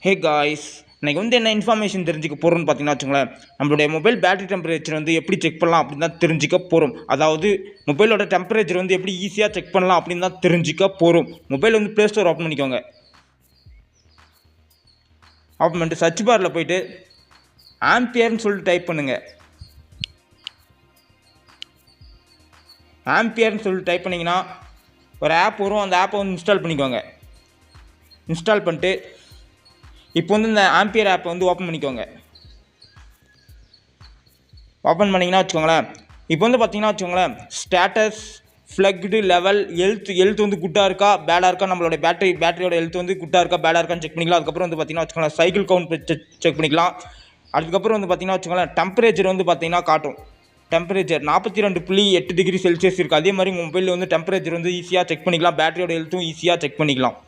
Hey guys, இன்றைக்கி என்ன information தெரிஞ்சுக்க போகிறோம்னு பார்த்தீங்கன்னா வச்சுங்களேன், நம்மளுடைய மொபைல் பேட்டரி டெம்பரேச்சர் எப்படி செக் பண்ணலாம் அப்படின்னு தான் தெரிஞ்சுக்க போகிறோம். அதாவது மொபைலோட டெம்பரேச்சர் எப்படி ஈஸியாக செக் பண்ணலாம் அப்படின்னு தான் தெரிஞ்சுக்க போகிறோம். மொபைல் ப்ளே ஸ்டோர் ஓப்பன் பண்ணிக்கோங்க. ஓப்பன் பண்ணிட்டு சர்ச் பாரில் போயிட்டு ஆம்பியர்னு சொல்லிட்டு டைப் பண்ணுங்கள். ஆம்பியர்னு சொல்லிட்டு டைப் பண்ணிங்கன்னா ஒரு ஆப் வரும். அந்த ஆப்பை இன்ஸ்டால் பண்ணிக்கோங்க. இன்ஸ்டால் பண்ணிட்டு இப்போ இந்த ஆம்பியர் ஆப்பை ஓப்பன் பண்ணிக்கோங்க. ஓப்பன் பண்ணிங்கன்னா வச்சுக்கோங்களேன், இப்போ பார்த்தீங்கன்னா வச்சுக்கோங்களேன், ஸ்டேட்டஸ், ஃப்ளக்டு, லெவல், ஹெல்த் குட்டாக இருக்கா பேடாக இருக்கா, நம்மளோட பேட்டரியோட ஹெல்த் குட்டாக இருக்கா பேடாக இருக்கான்னு செக் பண்ணிக்கலாம். அதுக்கப்புறம் பார்த்தீங்கன்னா வச்சுக்கோங்களேன், சைக்கிள் கவுண்ட் செக் பண்ணிக்கலாம். அதுக்கப்புறம் பார்த்தீங்கன்னா வச்சுக்கோங்களேன், டெம்பரேச்சர் பார்த்தீங்கன்னா காட்டும். டெம்பரேச்சர் 42.8 டிகிரி செல்சியஸ் இருக்குது. அதே மாதிரி மொபைலில் டெம்பரேச்சர் ஈஸியாக செக் பண்ணிக்கலாம். பேட்டரியோட ஹெல்த்தும் ஈஸியாக செக் பண்ணிக்கலாம்.